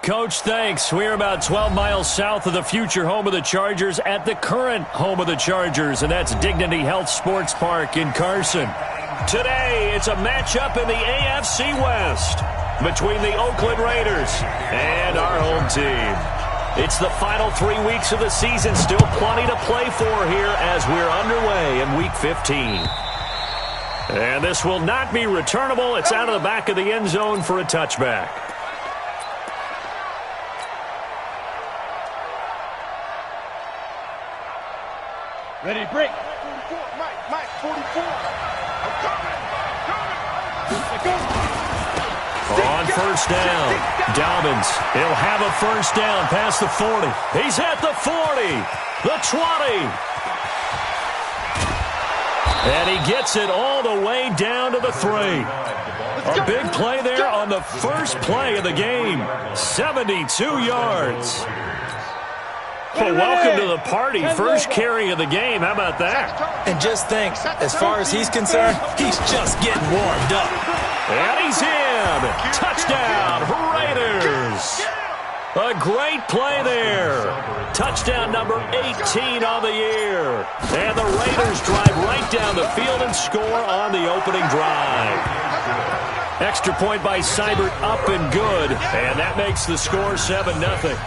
Coach, thanks. We're about 12 miles south of the future home of the Chargers at the current home of the Chargers, and that's Dignity Health Sports Park in Carson. Today, it's a matchup in the AFC West between the Oakland Raiders and our home team. It's the final 3 weeks of the season, still plenty to play for here as we're underway in Week 15. And this will not be returnable. It's out of the back of the end zone for a touchback. Ready, break. 44, Mike, 44. I'm coming. On first down, Dobbins. He'll have a first down past the 40. He's at the 40, the 20. And he gets it all the way down to the 3. A big play there on the first play of the game. 72 yards. Well, welcome to the party. First carry of the game. How about that? And just think, as far as he's concerned, he's just getting warmed up. And he's in. Touchdown, Raiders. A great play there. Touchdown number 18 on the year. And the Raiders drive right down the field and score on the opening drive. Extra point by Seibert, up and good. And that makes the score 7-0.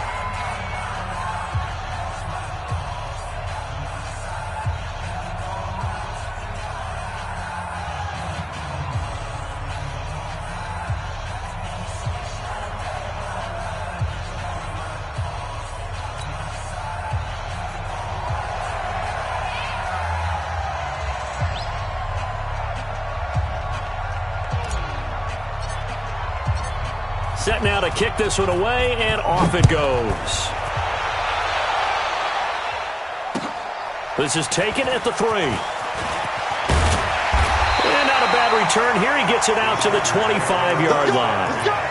Set now to kick this one away, and off it goes. This is taken at the 3. And not a bad return here. He gets it out to the 25-yard line.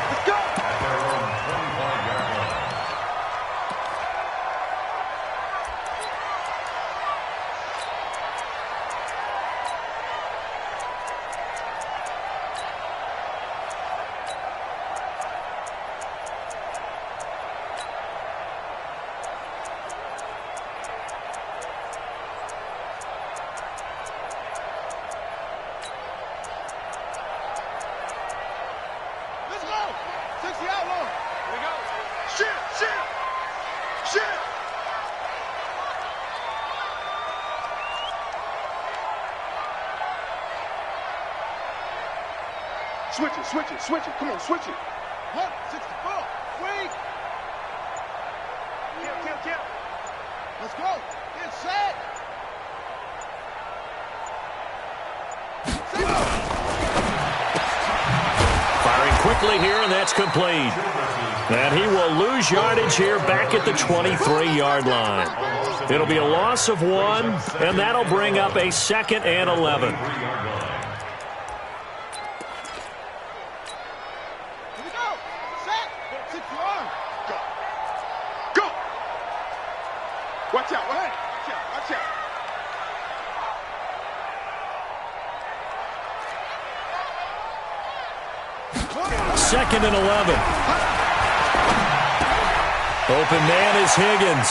Switch it. Come on, switch it. 164. Wait. Kill. Let's go. Get set. Firing quickly here, and that's complete. And he will lose yardage here back at the 23-yard line. It'll be a loss of 1, and that'll bring up a 2nd and 11. Watch out. 2nd and 11. Open man is Higgins.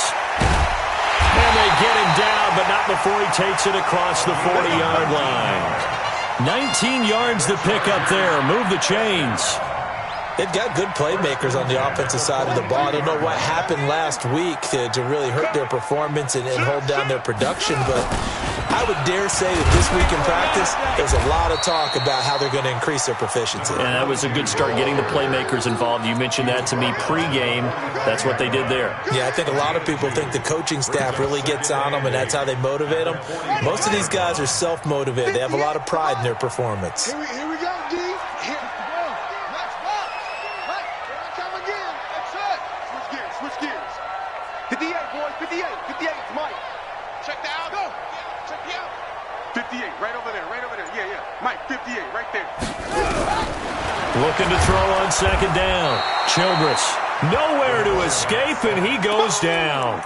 And they get him down, but not before he takes it across the 40-yard line. 19 yards to pick up there. Move the chains. They've got good playmakers on the offensive side of the ball. I don't know what happened last week to really hurt their performance and hold down their production, but I would dare say that this week in practice, there's a lot of talk about how they're going to increase their proficiency. And that was a good start, getting the playmakers involved. You mentioned that to me pregame. That's what they did there. Yeah, I think a lot of people think the coaching staff really gets on them, and that's how they motivate them. Most of these guys are self-motivated. They have a lot of pride in their performance. Here we go, D. Here we go. Next ball. Right. Time again. That's it. Switch gears. 58, boys. 58. 58. Mike. Check that out. Go. Check me out. 58. Right over there. Yeah. Mike, 58. Right there. Looking to throw on 2nd down. Childress nowhere to escape, and he goes down.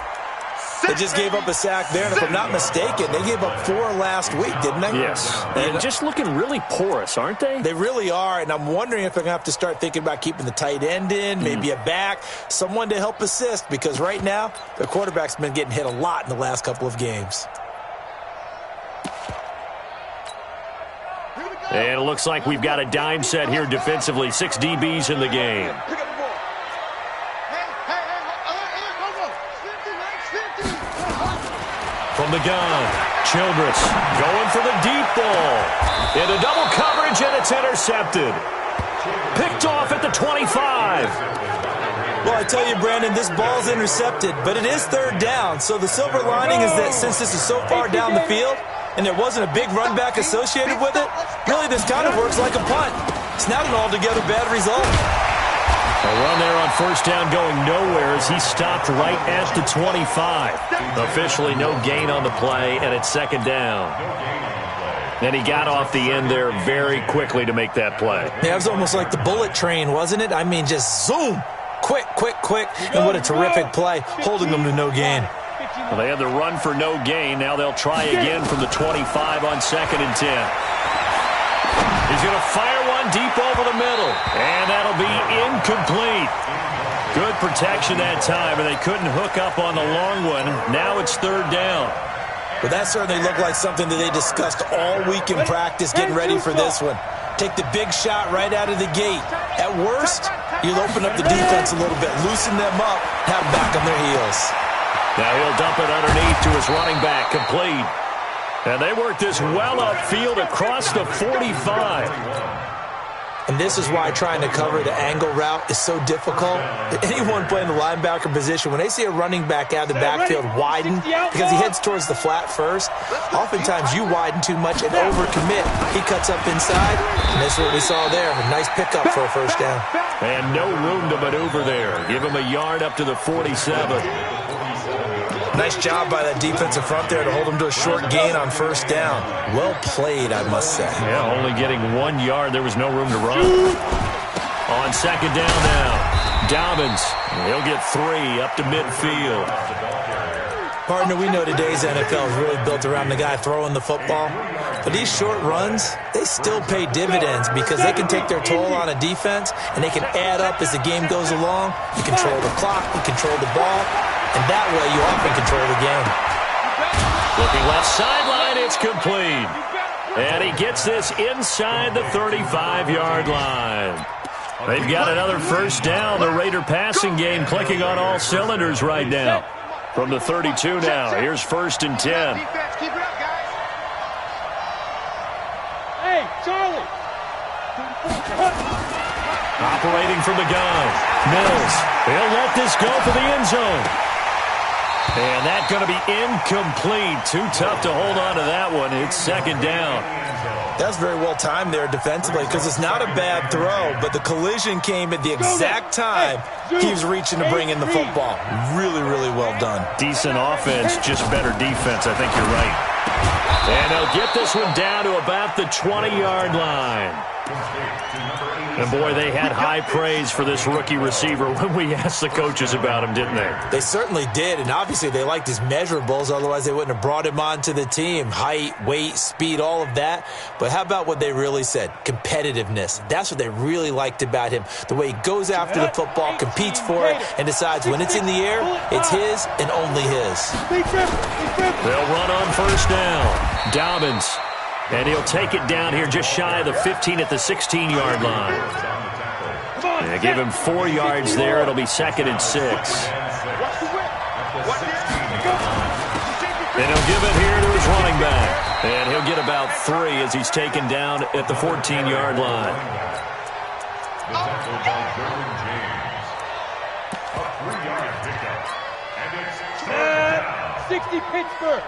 They just gave up a sack there, and if I'm not mistaken, they gave up 4 last week, didn't they? Yes. And just looking really porous, aren't they? They really are, and I'm wondering if they're going to have to start thinking about keeping the tight end in, maybe a back, someone to help assist, because right now, the quarterback's been getting hit a lot in the last couple of games. And it looks like we've got a dime set here defensively. 6 DBs in the game. From the gun, Childress going for the deep ball. Into double coverage, and it's intercepted. Picked off at the 25. Well, I tell you, Brandon, this ball's intercepted, but it is 3rd down. So the silver lining is that since this is so far down the field and there wasn't a big run back associated with it, really this kind of works like a punt. It's not an altogether bad result. A run there on 1st down going nowhere as he stopped right at the 25. Officially no gain on the play, and it's 2nd down. And he got off the end there very quickly to make that play. Yeah, it was almost like the bullet train, wasn't it? I mean, just zoom. Quick, quick, quick. And what a terrific play, holding them to no gain. Well, they had the run for no gain. Now they'll try again from the 25 on 2nd and 10. He's going to fire one deep over the middle, and that'll be incomplete. Good protection that time, and they couldn't hook up on the long one. Now it's 3rd down. Well, that certainly looked like something that they discussed all week in practice, getting ready for this one. Take the big shot right out of the gate. At worst, you'll open up the defense a little bit, loosen them up, have them back on their heels. Now he'll dump it underneath to his running back, complete. And they work this well upfield across the 45. And this is why trying to cover the angle route is so difficult. Anyone playing the linebacker position, when they see a running back out of the backfield widen because he heads towards the flat first, oftentimes you widen too much and overcommit. He cuts up inside, and that's what we saw there. A nice pickup for a 1st down. And no room to maneuver there. Give him a yard up to the 47. Nice job by that defensive front there to hold him to a short gain on 1st down. Well played, I must say. Yeah, only getting 1 yard. There was no room to run. On 2nd down now, Dobbins. He'll get 3 up to midfield. Partner, we know today's NFL is really built around the guy throwing the football. But these short runs, they still pay dividends because they can take their toll on a defense, and they can add up as the game goes along. You control the clock, you control the ball, and that way you often control the game. Looking left sideline, it's complete. And he gets this inside the 35-yard line. They've got another 1st down. The Raider passing game clicking on all cylinders right now. From the 32 now, here's 1st and 10. Hey, Charlie! Operating from the gun, Mills. He'll let this go for the end zone. And that's going to be incomplete. Too tough to hold on to that one. It's 2nd down. That's very well timed there defensively because it's not a bad throw, but the collision came at the exact time he was reaching to bring in the football. Really, really well done. Decent offense, just better defense. I think you're right. And they'll get this one down to about the 20-yard line. And, boy, they had high praise for this rookie receiver when we asked the coaches about him, didn't they? They certainly did, and obviously they liked his measurables. Otherwise, they wouldn't have brought him onto the team. Height, weight, speed, all of that. But how about what they really said? Competitiveness. That's what they really liked about him. The way he goes after the football, competes for it, and decides when it's in the air, it's his and only his. They'll run on 1st down. Dobbins. And he'll take it down here just shy of the 15 at the 16-yard line. They give him 4 yards there. It'll be 2nd and 6. And he'll give it here to his running back. And he'll get about 3 as he's taken down at the 14-yard line. And 60 Pittsburgh.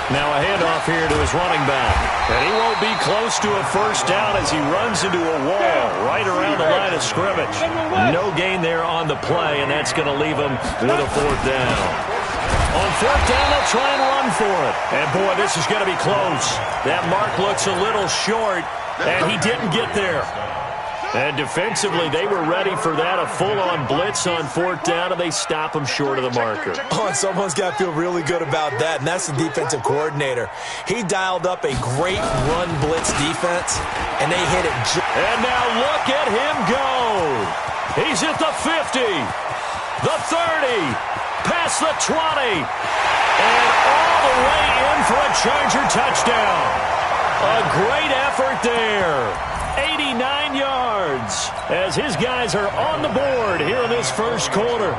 Now a handoff here to his running back. And he won't be close to a 1st down as he runs into a wall right around the line of scrimmage. No gain there on the play, and that's going to leave him with a 4th down. On 4th down, they'll try and run for it. And, boy, this is going to be close. That mark looks a little short, and he didn't get there. And defensively, they were ready for that, a full-on blitz on 4th down, and they stop them short of the marker. Oh, and someone's got to feel really good about that, and that's the defensive coordinator. He dialed up a great run blitz defense, and they hit it. And now look at him go. He's at the 50, the 30, past the 20, and all the way in for a Charger touchdown. A great effort there. 89 yards as his guys are on the board here in this first quarter.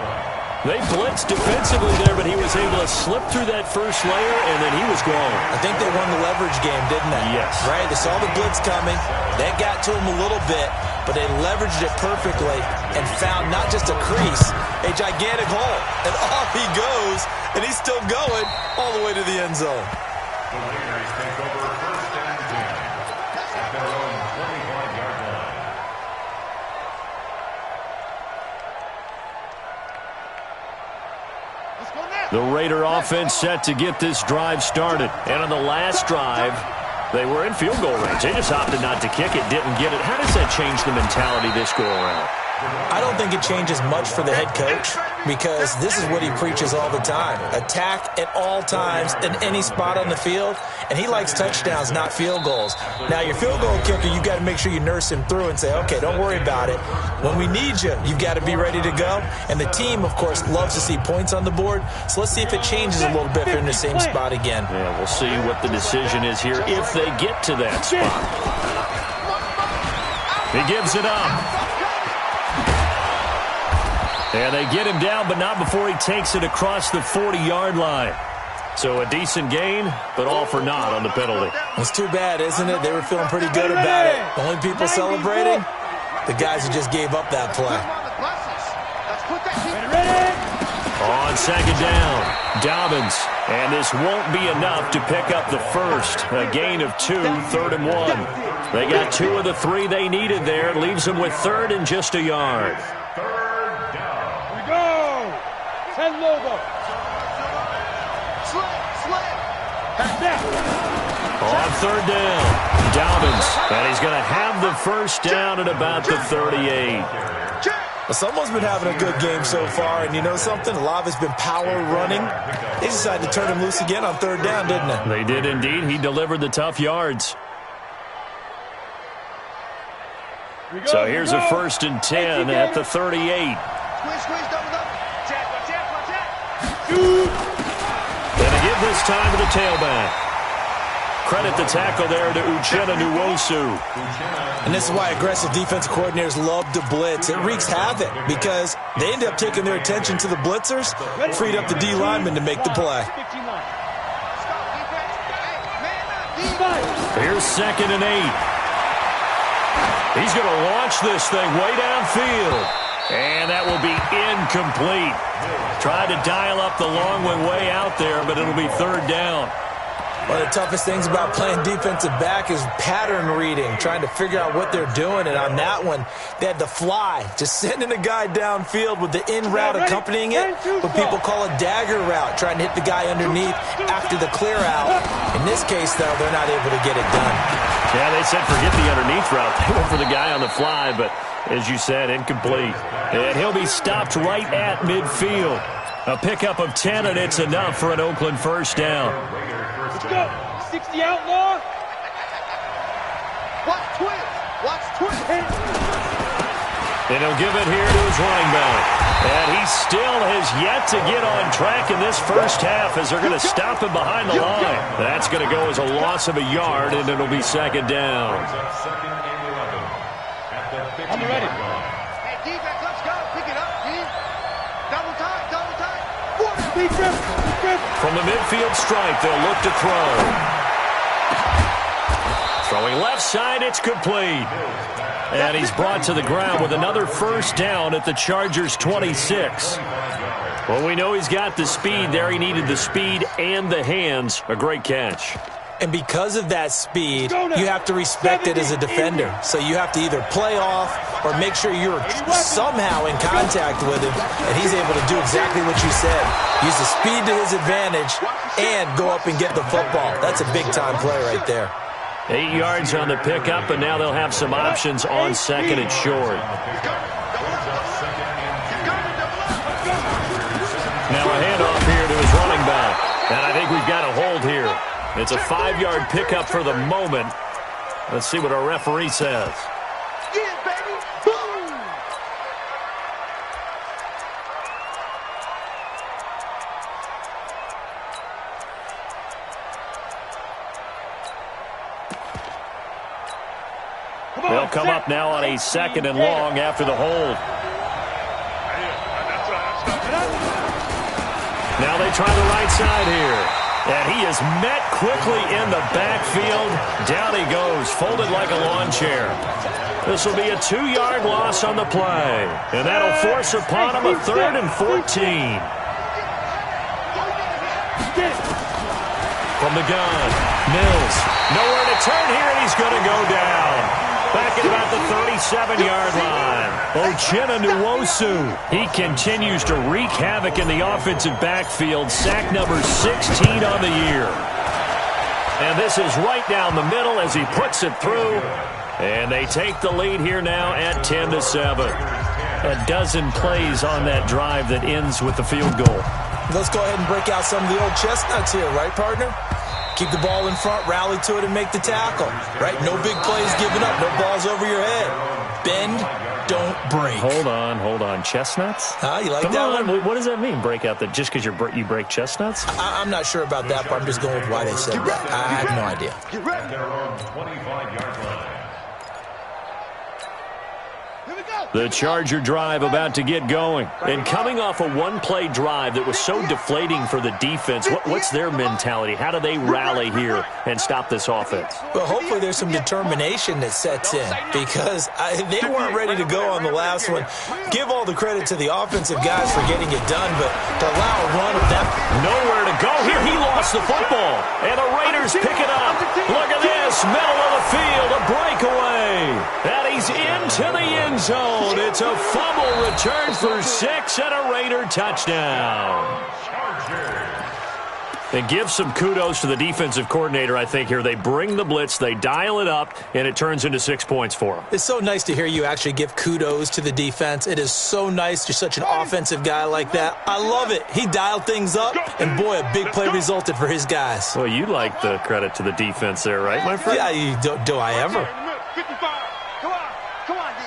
They blitzed defensively there, but he was able to slip through that first layer, and then he was gone. I think they won the leverage game, didn't they? Yes. Right? They saw the blitz coming. That got to him a little bit, but they leveraged it perfectly and found not just a crease, a gigantic hole. And off he goes, and he's still going all the way to the end zone. The Raiders take over 1st and 10 at their own 25-yard line. The Raider offense set to get this drive started. And on the last drive, they were in field goal range. They just opted not to kick it, didn't get it. How does that change the mentality this go around? I don't think it changes much for the head coach because this is what he preaches all the time. Attack at all times in any spot on the field, and he likes touchdowns, not field goals. Now, your field goal kicker, you've got to make sure you nurse him through and say, okay, don't worry about it. When we need you, you've got to be ready to go. And the team, of course, loves to see points on the board, so let's see if it changes a little bit if they're in the same spot again. Yeah, we'll see what the decision is here if they get to that spot. He gives it up. And they get him down, but not before he takes it across the 40-yard line. So a decent gain, but all for naught on the penalty. It's too bad, isn't it? They were feeling pretty good about it. The only people celebrating, the guys who just gave up that play. On 2nd down, Dobbins. And this won't be enough to pick up the first. A gain of 2, 3rd and 1. They got 2 of the 3 they needed there. Leaves them with 3rd and just a yard. And Lobo. On 3rd down, Dobbins. And he's going to have the first down at about the 38. Well, someone's been having a good game so far, and you know something? A lot of it's been power running. They decided to turn him loose again on 3rd down, didn't they? They did indeed. He delivered the tough yards. So here's a 1st and 10 at the 38. And they give this time to the tailback. Credit the tackle there to Uchenna Nwosu. And this is why aggressive defensive coordinators love to blitz. It wreaks havoc because they end up taking their attention to the blitzers, freed up the D lineman to make the play. Here's 2nd and 8. He's going to launch this thing way downfield. And that will be incomplete. Tried to dial up the long one way out there, but it'll be 3rd down. One of the toughest things about playing defensive back is pattern reading, trying to figure out what they're doing. And on that one, they had to fly, just sending a guy downfield with the in route accompanying it, what people call a dagger route, trying to hit the guy underneath after the clear out. In this case, though, they're not able to get it done. Yeah, they said forget the underneath route. They went for the guy on the fly, but as you said, incomplete. And he'll be stopped right at midfield. A pickup of 10, and it's enough for an Oakland first down. Let's go. 60 outlaw. Watch twins. And he'll give it here to his running back. And he still has yet to get on track in this first half as they're going to stop him behind the line. That's going to go as a loss of a yard, and it'll be 2nd down. I'm ready. Hey, defense, let's go. Pick it up, team. Double time. From the midfield stripe, they'll look to throw. Throwing left side, it's complete. And he's brought to the ground with another first down at the Chargers' 26. Well, we know he's got the speed there. He needed the speed and the hands. A great catch. And because of that speed, you have to respect it as a defender. So you have to either play off or make sure you're somehow in contact with him, and he's able to do exactly what you said. Use the speed to his advantage and go up and get the football. That's a big-time play right there. 8 yards on the pickup, and now they'll have some options on second and short. Now a handoff here to his running back. And I think we've got a hold here. It's a 5-yard pickup for the moment. Let's see what our referee says. Yeah, baby. Boom. They'll come up now on a 2nd and long after the hold. Now they try the right side here. And he is met quickly in the backfield. Down he goes, folded like a lawn chair. This will be a 2-yard loss on the play. And that'll force upon him a 3rd and 14. From the gun, Mills. Nowhere to turn here, and he's going to go down. Back at about the 37-yard line. Uchenna Nwosu. He continues to wreak havoc in the offensive backfield. Sack number 16 on the year. And this is right down the middle as he puts it through. And they take the lead here now at 10-7. A dozen plays on that drive that ends with the field goal. Let's go ahead and break out some of the old chestnuts here, right, partner? Keep the ball in front, rally to it, and make the tackle. Right? No big plays given up. No balls over your head. Bend, don't break. Hold on. Chestnuts? You like Come that on. one? What does that mean, break out? That just because you break chestnuts? I'm not sure about that, but I'm just going with why they said that. I have no idea. Get ready. Their own 25-yard line. Here we go. The Charger drive about to get going. And coming off a one-play drive that was so deflating for the defense, what's their mentality? How do they rally here and stop this offense? Well, hopefully there's some determination that sets in because they weren't ready to go on the last one. Give all the credit to the offensive guys for getting it done, but to allow a run of that. Nowhere to go here. He lost the football. And the Raiders pick it up. Look at this. Middle of the field. A breakaway. And he's into the end zone. It's a fumble return for 6 and a Raider touchdown. And give some kudos to the defensive coordinator, I think, here. They bring the blitz, they dial it up, and it turns into 6 points for them. It's so nice to hear you actually give kudos to the defense. It is so nice. You're such an offensive guy like that. I love it. He dialed things up, and boy, a big play resulted for his guys. Well, you like the credit to the defense there, right, my friend? Yeah, do I ever? 55. Come on, D.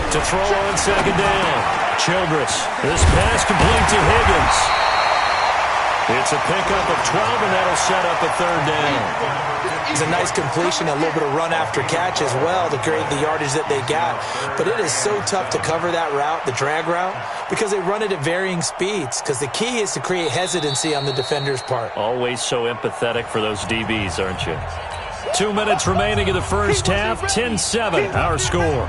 To throw on 2nd down. Childress. This pass complete to Higgins. It's a pickup of 12, and that'll set up a 3rd down. It's a nice completion, a little bit of run after catch as well to create the yardage that they got. But it is so tough to cover that route, the drag route, because they run it at varying speeds. Because the key is to create hesitancy on the defender's part. Always so empathetic for those DBs, aren't you? 2 minutes remaining in the first half. 10-7, our score.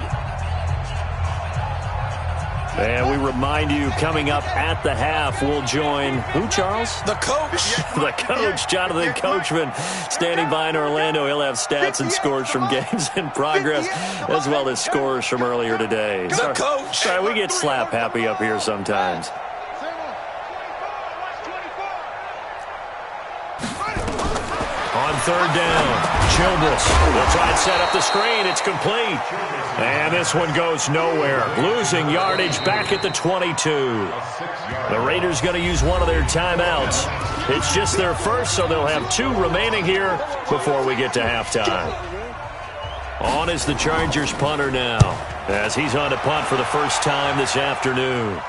And we remind you, coming up at the half, we'll join who, Charles? The coach. The coach, Jonathan Coachman, standing by in Orlando. He'll have stats and scores from games in progress, as well as scores from earlier today. The coach. Sorry, we get slap happy up here sometimes. On 3rd down, Childress will try and set up the screen. It's complete. And this one goes nowhere. Losing yardage back at the 22. The Raiders going to use one of their timeouts. It's just their first, so they'll have 2 remaining here before we get to halftime. On is the Chargers punter now, as he's on to punt for the first time this afternoon.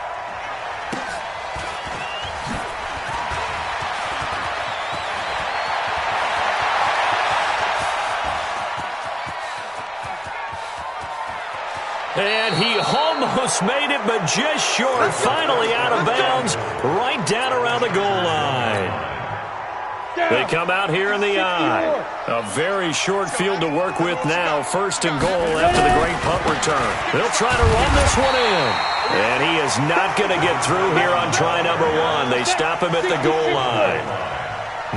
And he almost made it, but just short. Finally out of bounds, right down around the goal line. They come out here in the eye. A very short field to work with now. 1st and goal after the great punt return. They'll try to run this one in. And he is not going to get through here on try number 1. They stop him at the goal line.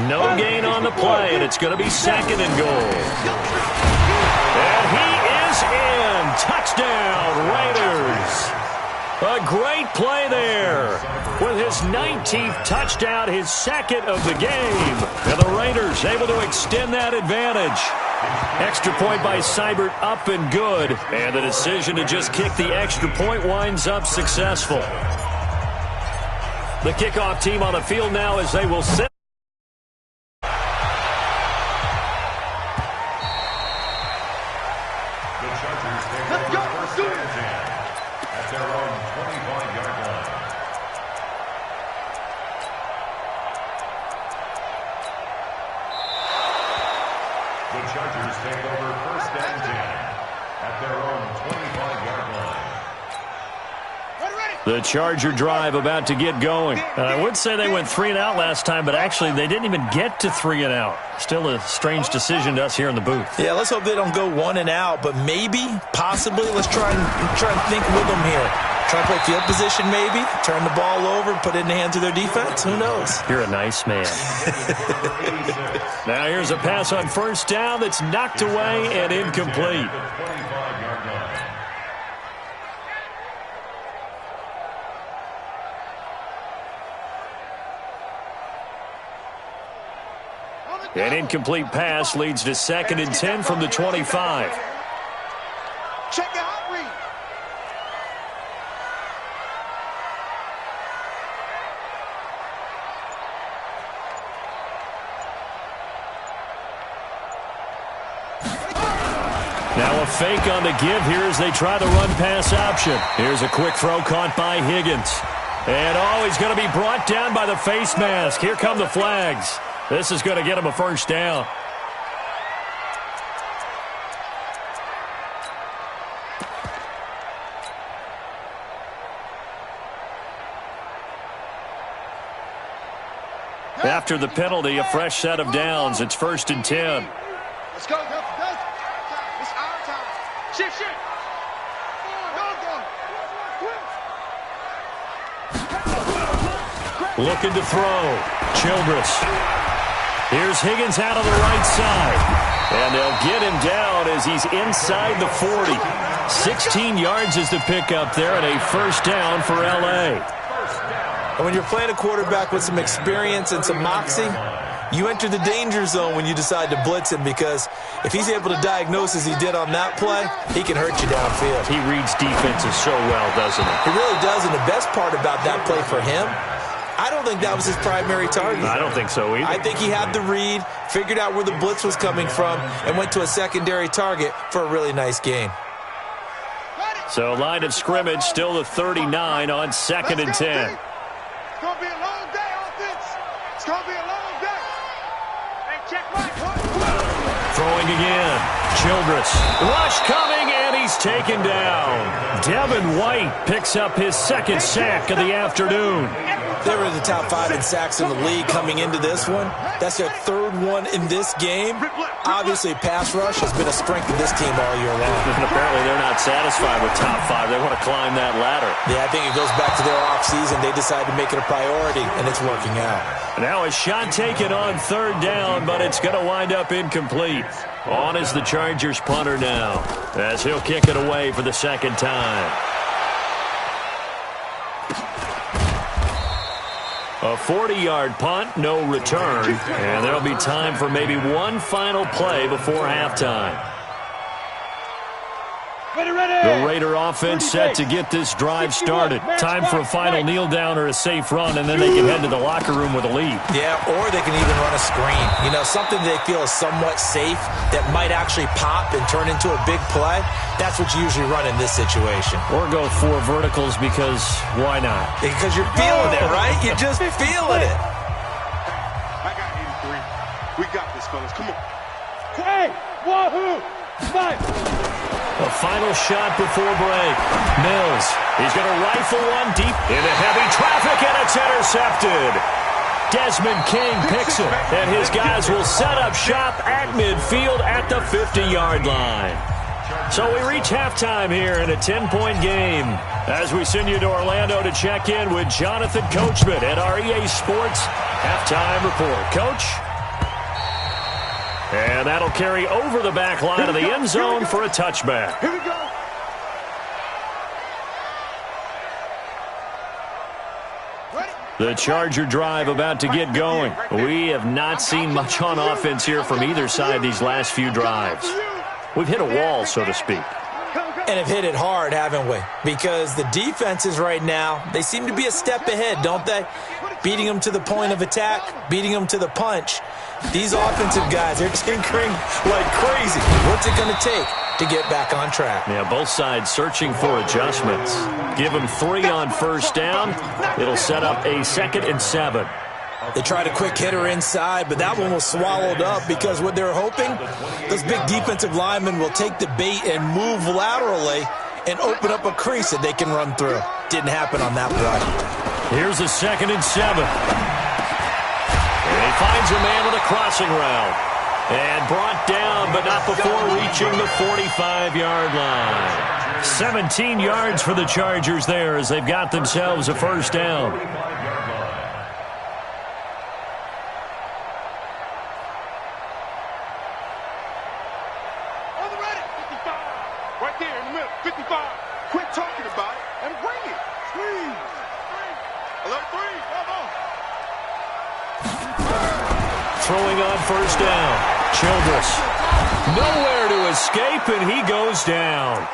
No gain on the play, and it's going to be 2nd and goal. And he is in. Touchdown, Raiders. A great play there with his 19th touchdown, his second of the game. And the Raiders able to extend that advantage. Extra point by Seibert up and good. And the decision to just kick the extra point winds up successful. The kickoff team on the field now as they will sit. The Charger drive about to get going. I would say they went 3 and out last time, but actually they didn't even get to 3 and out. Still a strange decision to us here in the booth. Yeah, let's hope they don't go 1 and out, but maybe, possibly, let's try and think with them here. Try to play field position maybe, turn the ball over, put it in the hands of their defense. Who knows? You're a nice man. Now here's a pass on first down that's knocked away and incomplete. An incomplete pass leads to 2nd and 10 from the 25. Check the hot read. Now a fake on the give here as they try the run-pass option. Here's a quick throw caught by Higgins. And he's going to be brought down by the face mask. Here come the flags. This is going to get him a first down. After the penalty, a fresh set of downs. It's 1st and 10. Let's go, go. It's our time. Shift. Go. Looking to throw. Childress. Here's Higgins out on the right side. And they'll get him down as he's inside the 40. 16 yards is the pickup there and a first down for L.A. And when you're playing a quarterback with some experience and some moxie, you enter the danger zone when you decide to blitz him, because if he's able to diagnose as he did on that play, he can hurt you downfield. He reads defenses so well, doesn't he? He really does, and the best part about that play for him, I don't think that was his primary target. I don't think so either. I think he had the read, figured out where the blitz was coming from, and went to a secondary target for a really nice gain. So line of scrimmage still the 39 on 2nd and 10. It's going to be a long day, offense. It's going to be a long day. Hey, check right. Throwing again. Childress. Rush coming, and he's taken down. Devin White picks up his 2nd sack of the afternoon. They were in the top 5 in sacks in the league coming into this one. That's their 3rd one in this game. Obviously, pass rush has been a strength of this team all year long. And apparently they're not satisfied with top 5. They want to climb that ladder. Yeah, I think it goes back to their offseason. They decided to make it a priority, and it's working out. Now a shot taken on 3rd down, but it's going to wind up incomplete. On is the Chargers punter now, as he'll kick it away for the 2nd time. A 40-yard punt, no return, and there'll be time for maybe one final play before halftime. The Raider offense set to get this drive started. Time for a final kneel down or a safe run, and then they can head to the locker room with a lead. Yeah, or they can even run a screen. You know, something they feel is somewhat safe that might actually pop and turn into a big play. That's what you usually run in this situation. Or go 4 verticals, because why not? Because you're feeling it, right? You're just feeling it. I got 83. We got this, fellas. Come on. Hey, wahoo! Snipe! A final shot before break. Mills. He's going to rifle one deep into heavy traffic, and it's intercepted. Desmond King picks it, and his guys will set up shop at midfield at the 50-yard line. So we reach halftime here in a 10-point game as we send you to Orlando to check in with Jonathan Coachman at our EA Sports Halftime Report. Coach? And that'll carry over the back line of the end zone for a touchback. Here we go. The Charger drive about to get going. We have not seen much on offense here from either side these last few drives. We've hit a wall, so to speak. And have hit it hard, haven't we? Because the defenses right now, they seem to be a step ahead, don't they? Beating them to the point of attack, beating them to the punch. These offensive guys, they're tinkering like crazy. What's it going to take to get back on track? Yeah, both sides searching for adjustments. Give them 3 on first down. It'll set up a 2nd and 7. They tried a quick hitter inside, but that one was swallowed up because what they're hoping, those big defensive linemen will take the bait and move laterally and open up a crease that they can run through. Didn't happen on that play. Here's a 2nd and 7. And he finds a man with a crossing route. And brought down, but not before reaching the 45-yard line. 17 yards for the Chargers there as they've got themselves a first down. Right there in the middle, 55. Quit talking about it and bring it. Squeeze. Alert 3. Throwing on first down. Childress. Nowhere to escape, and he goes down.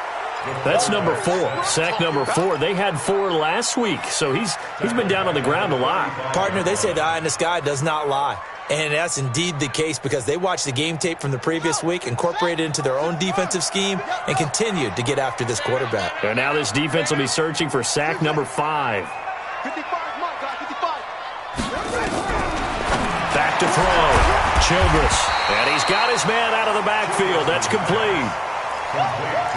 That's number 4. Sack number 4. They had 4 last week, so he's been down on the ground a lot. Partner, they say the eye in the sky does not lie. And that's indeed the case because they watched the game tape from the previous week, incorporated it into their own defensive scheme, and continued to get after this quarterback. And now this defense will be searching for sack number 5. 55, my guy, 55. Back to throw. Childress. And he's got his man out of the backfield. That's complete.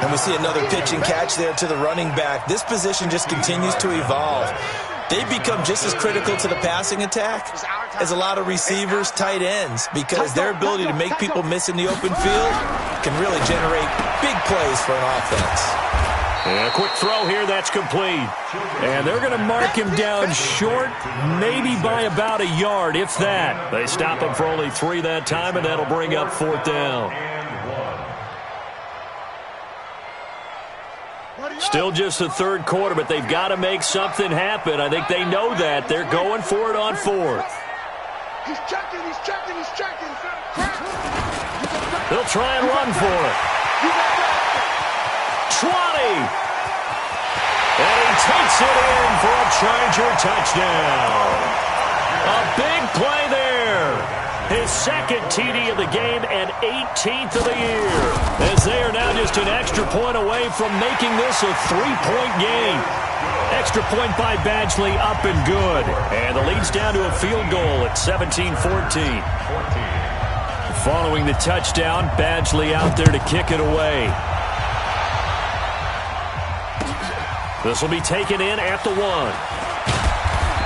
And we see another pitch and catch there to the running back. This position just continues to evolve. They become just as critical to the passing attack as a lot of receivers, tight ends, because their ability to make people miss in the open field can really generate big plays for an offense. And a quick throw here, that's complete. And they're going to mark him down short, maybe by about a yard, if that. They stop him for only 3 that time, and that'll bring up 4th down. Still just the 3rd quarter, but they've got to make something happen. I think they know that. They're going for it on 4th. He's checking. They'll try and run for it. 20. And he takes it in for a Charger touchdown. A big play there. His 2nd TD of the game and 18th of the year. As they are now just an extra point away from making this a 3-point game. Extra point by Badgley, up and good. And the lead's down to a field goal at 17-14. Following the touchdown, Badgley out there to kick it away. This will be taken in at the 1.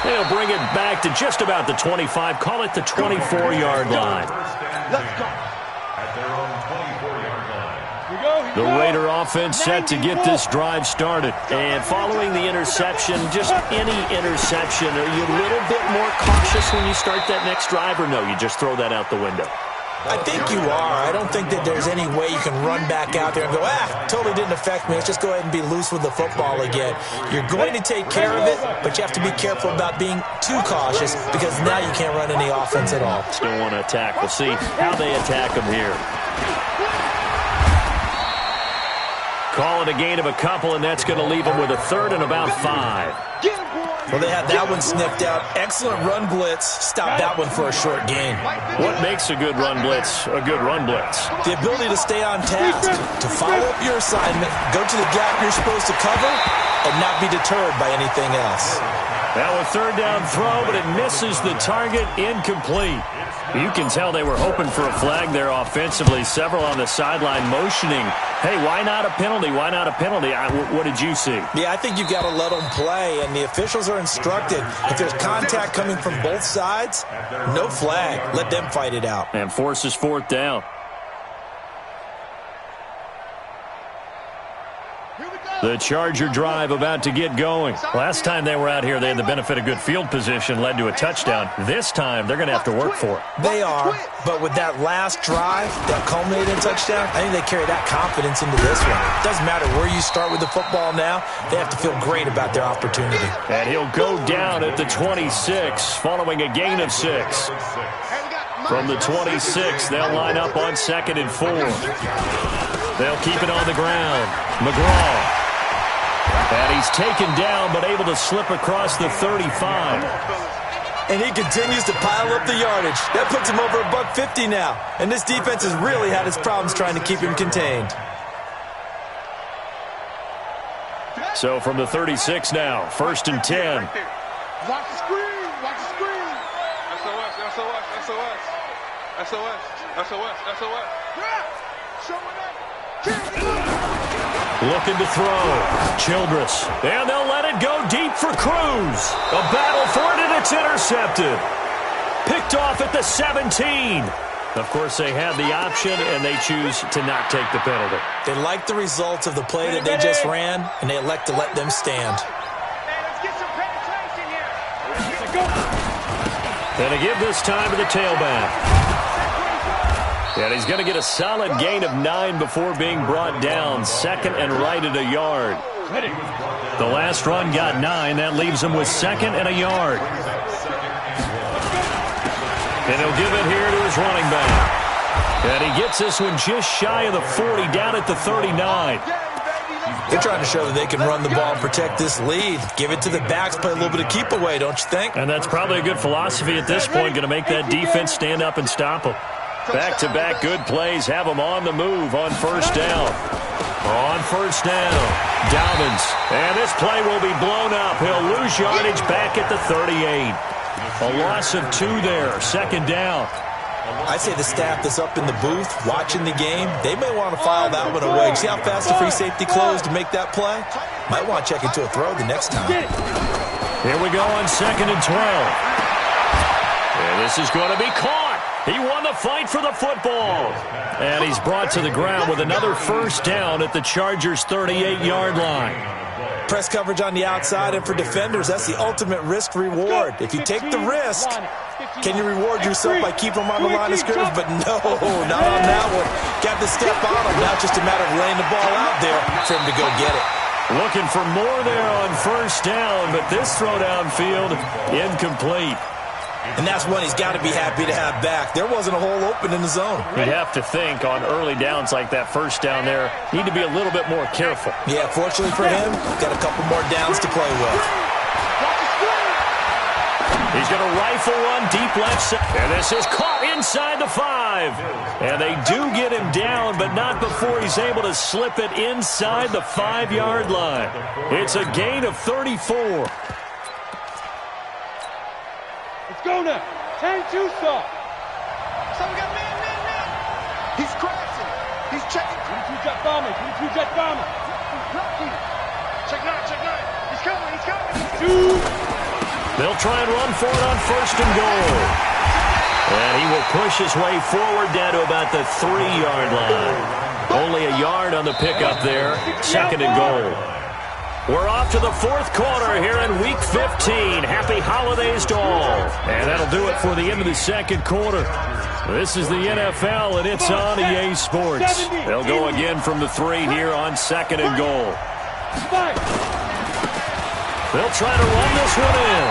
They'll bring it back to just about the 25. Call it the 24-yard line. Let's go. The Raider offense set to get this drive started. And following the interception, just any interception, are you a little bit more cautious when you start that next drive, or no, you just throw that out the window? I think you are. I don't think that there's any way you can run back out there and go, totally didn't affect me. Let's just go ahead and be loose with the football again. You're going to take care of it, but you have to be careful about being too cautious because now you can't run any offense at all. Still want to attack. We'll see how they attack them here. Calling a gain of a couple, and that's going to leave them with a 3rd and about 5. Well, they had that one sniffed out. Excellent run blitz. Stop that one for a short gain. What makes a good run blitz a good run blitz? The ability to stay on task, to follow up your assignment, go to the gap you're supposed to cover, and not be deterred by anything else. Now a 3rd down throw, but it misses the target, incomplete. You can tell they were hoping for a flag there offensively. Several on the sideline motioning, hey, why not a penalty? Why not a penalty? What did you see? Yeah, I think you've got to let them play, and the officials are instructed. If there's contact coming from both sides, no flag. Let them fight it out. And forces 4th down. The Charger drive about to get going. Last time they were out here, they had the benefit of good field position, led to a touchdown. This time, they're going to have to work for it. They are, but with that last drive that culminated in touchdown, I think they carry that confidence into this one. It doesn't matter where you start with the football now. They have to feel great about their opportunity. And he'll go down at the 26, following a gain of 6. From the 26, they'll line up on 2nd and 4. They'll keep it on the ground. McGraw. And he's taken down, but able to slip across the 35. And he continues to pile up the yardage. That puts him over $150 now. And this defense has really had its problems trying to keep him contained. So from the 36 now, 1st and 10. Watch the screen. Watch the screen. SOS, SOS, SOS. SOS, SOS, SOS. Showing up. Looking to throw. Childress. And they'll let it go deep for Cruz. A battle for it, and it's intercepted. Picked off at the 17. Of course, they had the option, and they choose to not take the penalty. They like the results of the play that they just ran, and they elect to let them stand. Let's get some penetration here. And to give this time to the tailback. And he's going to get a solid gain of 9 before being brought down. 2nd and right at a yard. The last run got 9. That leaves him with 2nd and a yard. And he'll give it here to his running back. And he gets this one just shy of the 40, down at the 39. They're trying to show that they can run the ball and protect this lead. Give it to the backs, play a little bit of keep away, don't you think? And that's probably a good philosophy at this point, going to make that defense stand up and stop them. Back-to-back good plays have them on the move on 1st down. On 1st down, Dobbins. And this play will be blown up. He'll lose yardage back at the 38. A loss of 2 there, 2nd down. I say the staff that's up in the booth watching the game, they may want to file that one away. See how fast the free safety closed to make that play? Might want to check into a throw the next time. Here we go on 2nd and 12. And this is going to be caught. He won the fight for the football. And he's brought to the ground with another 1st down at the Chargers' 38-yard line. Press coverage on the outside, and for defenders, that's the ultimate risk-reward. If you take the risk, can you reward yourself by keeping them on the line of scrimmage? But no, not on that one. Got to step on them. Now just a matter of laying the ball out there for him to go get it. Looking for more there on 1st down, but this throw downfield, incomplete. And that's one he's got to be happy to have back. There wasn't a hole open in the zone. You'd have to think on early downs like that 1st down there, need to be a little bit more careful. Yeah, fortunately for him, got a couple more downs to play with. He's going to rifle one deep left side. And this is caught inside the 5. And they do get him down, but not before he's able to slip it inside the 5-yard line. It's a gain of 34. Go now. 10-2 stop. So we got man. He's crashing. He's checking. 22 jet bomber. 22 jet bomber. Check out. He's coming. 2. They'll try and run for it on 1st and goal. And he will push his way forward down to about the 3-yard line. Only a yard on the pickup there. 2nd and goal. We're off to the 4th quarter here in Week 15. Happy holidays to all. And that'll do it for the end of the 2nd quarter. This is the NFL, and it's on EA Sports. They'll go again from the 3 here on 2nd and goal. They'll try to run this one in.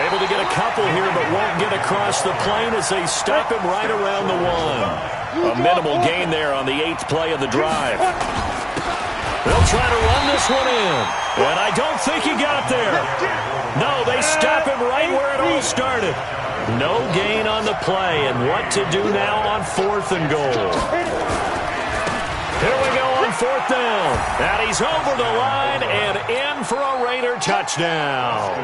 Able to get a couple here, but won't get across the plane as they stop him right around the 1. A minimal gain there on the 8th play of the drive. They'll try to run this one in. And I don't think he got there. No, they stop him right where it all started. No gain on the play. And what to do now on 4th and goal. Here we go on 4th down. And he's over the line and in for a Raider touchdown.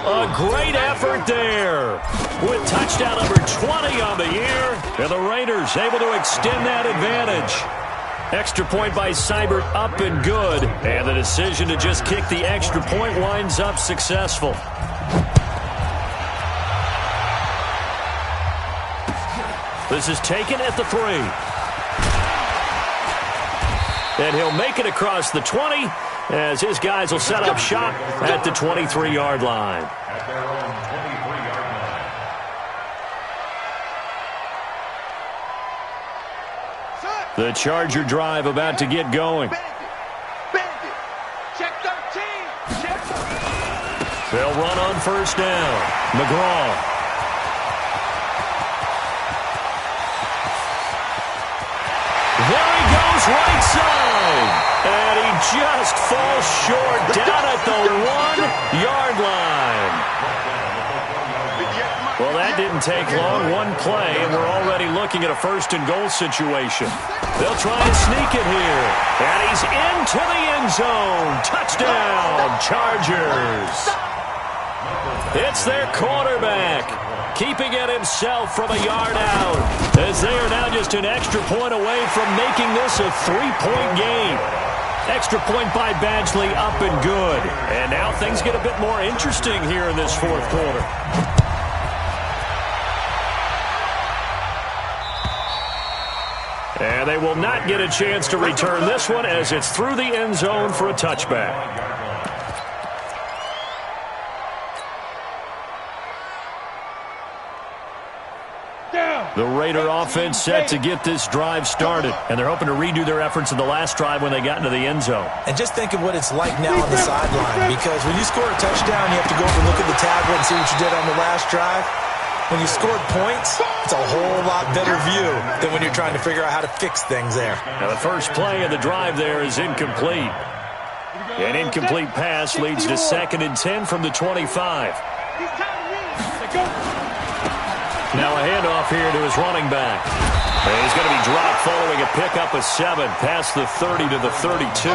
A great effort there. With touchdown number 20 on the year. And the Raiders able to extend that advantage. Extra point by Seibert up and good. And the decision to just kick the extra point winds up successful. This is taken at the 3. and he'll make it across the 20 as his guys will set up shop at the 23-yard line. At their own 23-yard line. The Charger drive about to get going. Bandit. Check 13. Check. They'll run on first down. McGraw. There he goes, right side. And he just falls short down at the 1-yard line. Well, that didn't take long. One play, and we're already looking at a first-and-goal situation. They'll try and sneak it here. And he's into the end zone. Touchdown, Chargers. It's their quarterback, keeping it himself from a yard out, as they are now just an extra point away from making this a 3-point game. Extra point by Badgley, up and good. And now things get a bit more interesting here in this fourth quarter. And they will not get a chance to return this one as it's through the end zone for a touchback. The Raider offense set to get this drive started, and they're hoping to redo their efforts in the last drive when they got into the end zone. And just think of what it's like now on the sideline, because when you score a touchdown, you have to go over and look at the tablet and see what you did on the last drive. When you scored points, it's a whole lot better view than when you're trying to figure out how to fix things there. Now the first play of the drive there is incomplete. An incomplete pass leads to 2nd and 10 from the 25. Now a handoff here to his running back. And he's going to be dropped following a pickup of 7 past the 30 to the 32.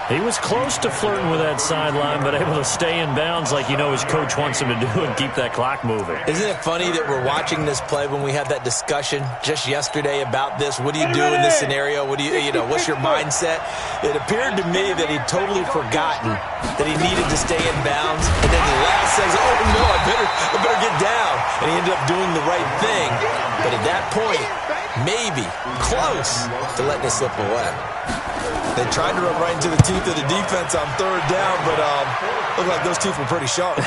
He was close to flirting with that sideline, but able to stay in bounds like you know his coach wants him to do and keep that clock moving. Isn't it funny that we're watching this play when we had that discussion just yesterday about this? What do you do in this scenario? What do you know, what's your mindset? It appeared to me that he'd totally forgotten that he needed to stay in bounds. And then the last says, oh, no, I better get down. And he ended up doing the right thing. But at that point, maybe close to letting it slip away. They tried to run right into the teeth of the defense on 3rd down, but looked like those teeth were pretty sharp.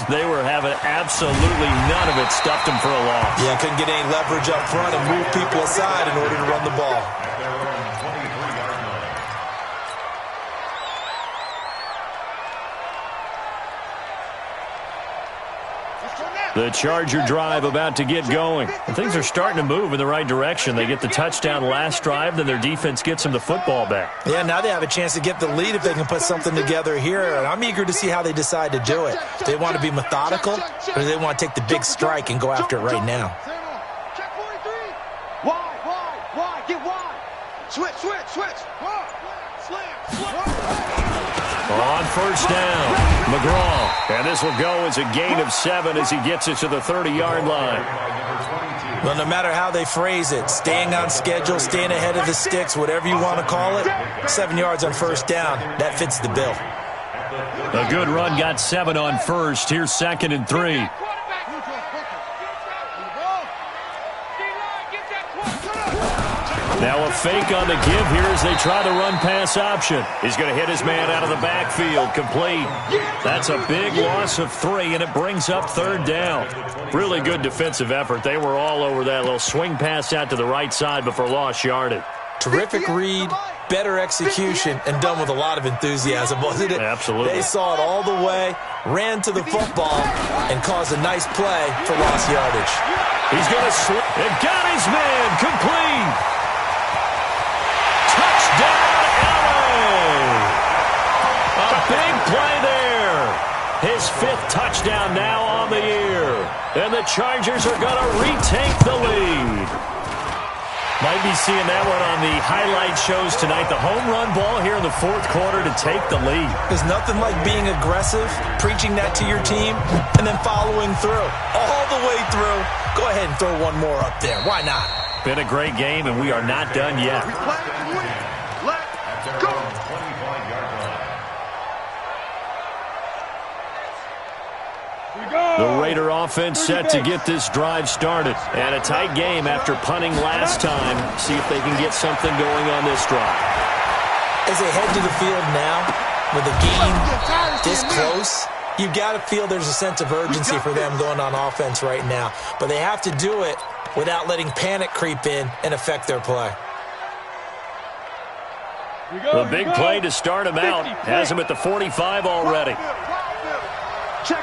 They were having absolutely none of it. Stuffed them for a loss. Yeah, couldn't get any leverage up front and move people aside in order to run the ball. The Charger drive about to get going. And things are starting to move in the right direction. They get the touchdown last drive, then their defense gets them the football back. Yeah, now they have a chance to get the lead if they can put something together here. And I'm eager to see how they decide to do it. Do they want to be methodical, or do they want to take the big strike and go after it right now? Check 43. Wide. Get wide. Switch. On first down, McGraw. And this will go as a gain of 7 as he gets it to the 30-yard line. Well, no matter how they phrase it, staying on schedule, staying ahead of the sticks, whatever you want to call it, 7 yards on first down, that fits the bill. A good run got 7 on first. Here's 2nd and 3. Now a fake on the give here as they try the run-pass option. He's going to hit his man out of the backfield. Complete. That's a big loss of 3, and it brings up 3rd down. Really good defensive effort. They were all over that little swing pass out to the right side before lost yardage. Terrific read, better execution, and done with a lot of enthusiasm, wasn't it? Absolutely. They saw it all the way, ran to the football, and caused a nice play for lost yardage. He's going to slip. It got his man. Complete. Touchdown, LA! A big play there. His 5th touchdown now on the year. And the Chargers are going to retake the lead. Might be seeing that one on the highlight shows tonight. The home run ball here in the 4th quarter to take the lead. There's nothing like being aggressive, preaching that to your team, and then following through. All the way through. Go ahead and throw one more up there. Why not? Been a great game, and we are not done yet. Let's go. The Raider offense set to get this drive started. And a tight game after punting last time. See if they can get something going on this drive. As they head to the field now, with the game this close, you've got to feel there's a sense of urgency for them going on offense right now. But they have to do it without letting panic creep in and affect their play. The big play to start him out has him at the 45 already. Check.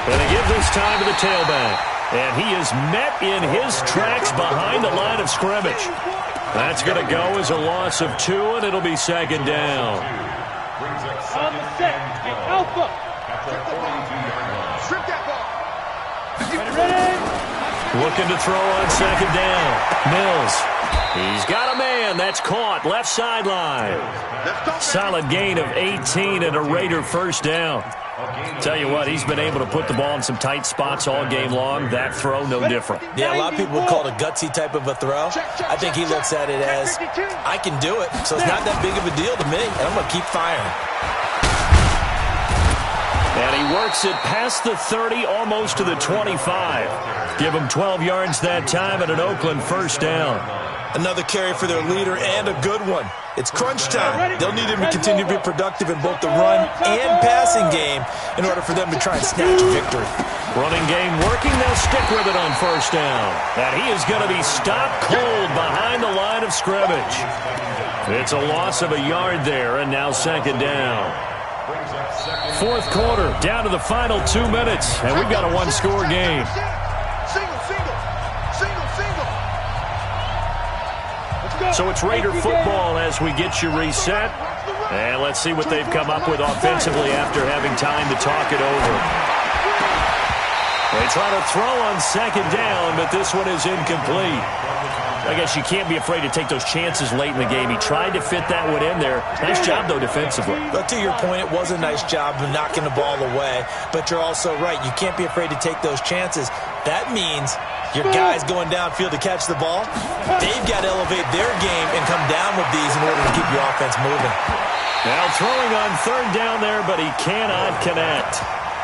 And they give this time to the tailback. And he is met in his tracks behind the line of scrimmage. That's going to go as a loss of 2, and it'll be second down. On the set, get alpha. Strip that ball. Ready? Looking to throw on second down. Mills. He's got a man. That's caught. Left sideline. Solid gain of 18 and a Raider first down. Tell you what, he's been able to put the ball in some tight spots all game long. That throw, no different. Yeah, a lot of people would call it a gutsy type of a throw. I think he looks at it as, I can do it, so it's not that big of a deal to me, and I'm going to keep firing. And he works it past the 30, almost to the 25. Give him 12 yards that time and an Oakland first down. Another carry for their leader and a good one. It's crunch time. They'll need him to continue to be productive in both the run and passing game in order for them to try and snatch a victory. Running game working. They'll stick with it on first down. And he is going to be stopped cold behind the line of scrimmage. It's a loss of a yard there, and now second down. Fourth quarter, down to the final 2 minutes, and we've got a one-score game. So it's Raider football as we get you reset. And let's see what they've come up with offensively after having time to talk it over. They try to throw on second down, but this one is incomplete. I guess you can't be afraid to take those chances late in the game. He tried to fit that one in there. Nice job, though, defensively. But to your point, it was a nice job of knocking the ball away. But you're also right. You can't be afraid to take those chances. That means your guys going downfield to catch the ball, they've got to elevate their game and come down with these in order to keep your offense moving. Now throwing on third down there, but he cannot connect.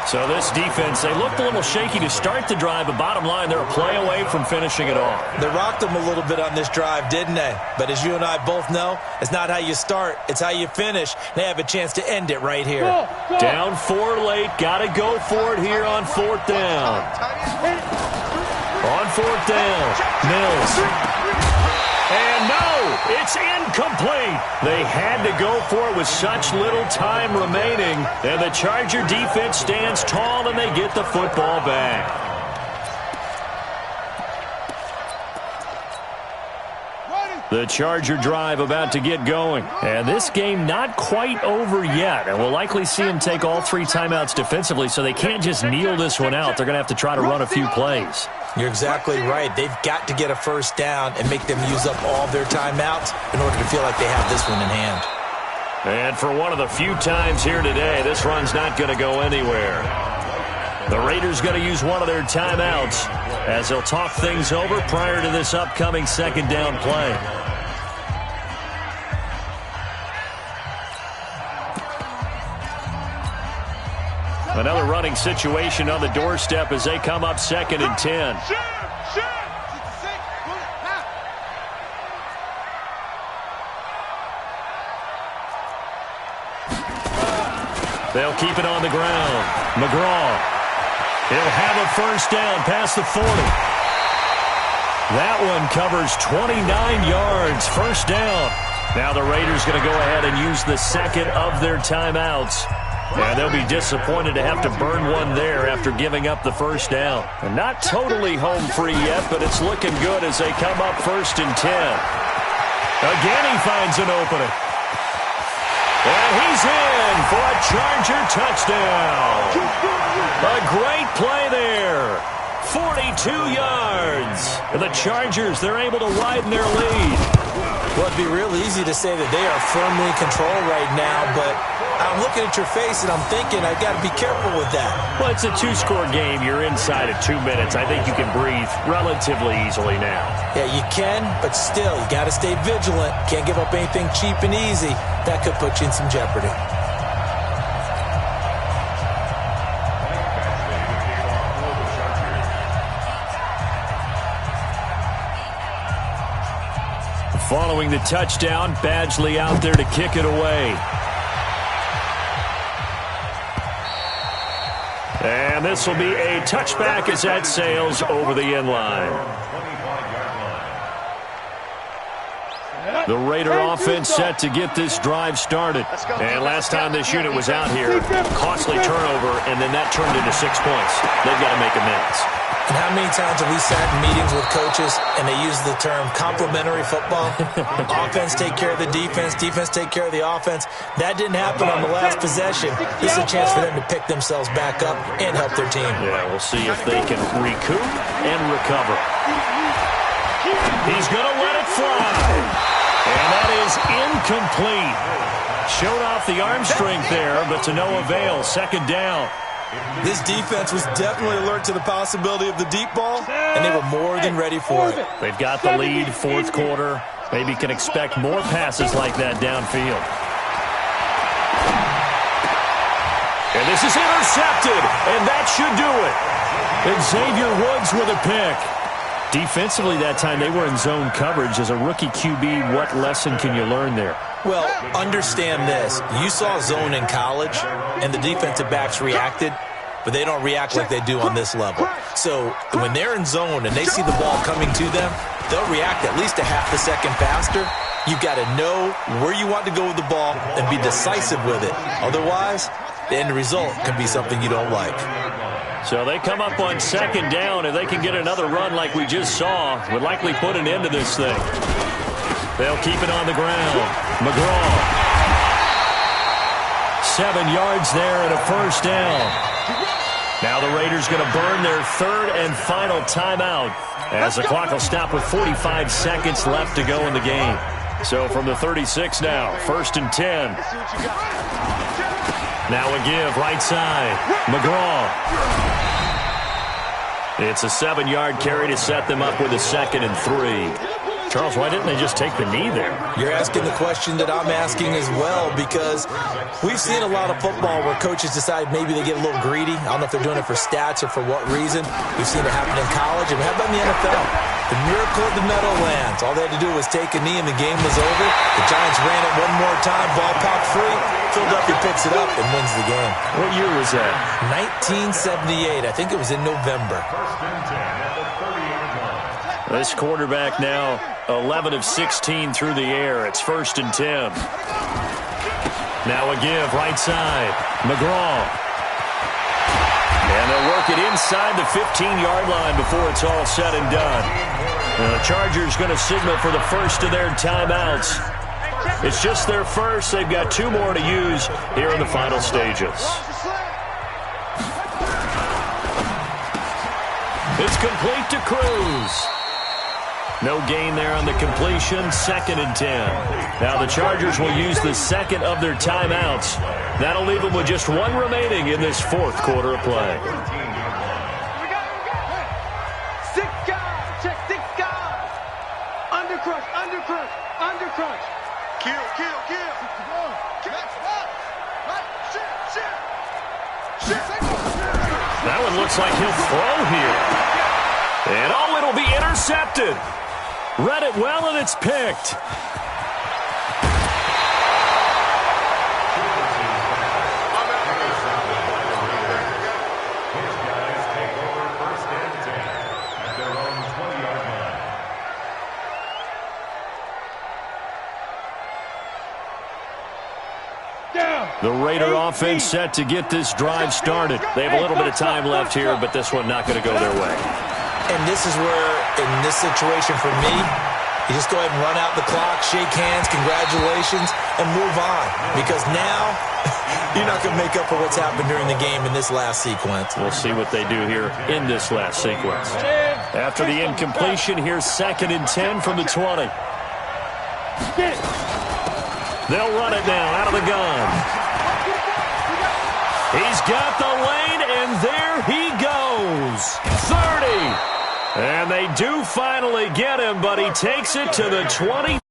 So this defense, they looked a little shaky to start the drive, but bottom line, they're a play away from finishing it off. They rocked them a little bit on this drive, didn't they? But as you and I both know, it's not how you start, it's how you finish. They have a chance to end it right here. Go. Down 4 late, got to go for it here on fourth down. On fourth down, Mills. And no, it's incomplete. They had to go for it with such little time remaining. And the Charger defense stands tall and they get the football back. The Charger drive about to get going. And this game not quite over yet. And we'll likely see them take all 3 timeouts defensively, so they can't just kneel this one out. They're going to have to try to run a few plays. You're exactly right. They've got to get a first down and make them use up all their timeouts in order to feel like they have this one in hand. And for one of the few times here today, this run's not going to go anywhere. The Raiders going to use one of their timeouts as they'll talk things over prior to this upcoming second down play. Another running situation on the doorstep as they come up 2nd and 10. They'll keep it on the ground. McGraw. He'll have a first down past the 40. That one covers 29 yards. First down. Now the Raiders going to go ahead and use the second of their timeouts. And they'll be disappointed to have to burn one there after giving up the first down. And not totally home free yet, but it's looking good as they come up 1st and 10. Again, he finds an opening. And he's in for a Charger touchdown. A great play there. 42 yards. And the Chargers, they're able to widen their lead. Well, it'd be real easy to say that they are firmly in control right now, but I'm looking at your face and I'm thinking I've got to be careful with that. Well, it's a 2-score game. You're inside at 2 minutes. I think you can breathe relatively easily now. Yeah, you can, but still, you got to stay vigilant. Can't give up anything cheap and easy. That could put you in some jeopardy. Following the touchdown, Badgley out there to kick it away. And this will be a touchback as that sails over the end line. The Raider offense set to get this drive started. And last time this unit was out here, costly turnover, and then that turned into 6 points. They've got to make amends. And how many times have we sat in meetings with coaches and they use the term complementary football? Offense take care of the defense, defense take care of the offense. That didn't happen on the last possession. This is a chance for them to pick themselves back up and help their team. Yeah, we'll see if they can recoup and recover. He's going to let it fly. And that is incomplete. Showed off the arm strength there, but to no avail. Second down. This defense was definitely alert to the possibility of the deep ball, and they were more than ready for it. They've got the lead, fourth quarter. Maybe can expect more passes like that downfield. And this is intercepted, and that should do it. And Xavier Woods with a pick. Defensively that time, they were in zone coverage. As a rookie QB, what lesson can you learn there? Well, understand this. You saw zone in college, and the defensive backs reacted, but they don't react like they do on this level. So when they're in zone and they see the ball coming to them, they'll react at least a half a second faster. You've got to know where you want to go with the ball and be decisive with it. Otherwise, the end result can be something you don't like. So they come up on second down. If they can get another run like we just saw, would likely put an end to this thing. They'll keep it on the ground. McGraw. 7 yards there and a first down. Now the Raiders going to burn their third and final timeout as the clock will stop with 45 seconds left to go in the game. So from the 36 now, first and 10. Now a give, right side. McGraw. It's a 7-yard carry to set them up with a 2nd and 3. Charles, why didn't they just take the knee there? You're asking the question that I'm asking as well, because we've seen a lot of football where coaches decide maybe they get a little greedy. I don't know if they're doing it for stats or for what reason. We've seen it happen in college, and how about in the NFL? The miracle of the Meadowlands. All they had to do was take a knee, and the game was over. The Giants ran it one more time, ball popped free. Philadelphia picks it up and wins the game. What year was that? 1978. I think it was in November. This quarterback now 11 of 16 through the air. It's first and 10. Now a give, right side. McGraw. And they'll work it inside the 15-yard line before it's all said and done. Now the Chargers going to signal for the first of their timeouts. It's just their first. They've got 2 more to use here in the final stages. It's complete to Cruz. No gain there on the completion, 2nd and 10. Now the Chargers will use the second of their timeouts. That'll leave them with just 1 remaining in this fourth quarter of play. 6 guys, check 6 guys. Undercrush, undercrush, undercrush. Kill. That one looks like he'll throw here. And it'll be intercepted. Read it well, and it's picked. The Raider offense set to get this drive started. They have a little bit of time left here, but this one not going to go their way. And this is where, in this situation for me, you just go ahead and run out the clock, shake hands, congratulations, and move on. Because now, you're not going to make up for what's happened during the game in this last sequence. We'll see what they do here in this last sequence. After the incompletion, here's 2nd and 10 from the 20. They'll run it now out of the gun. He's got the lane, and there he goes. 30. And they do finally get him, but he takes it to the 20.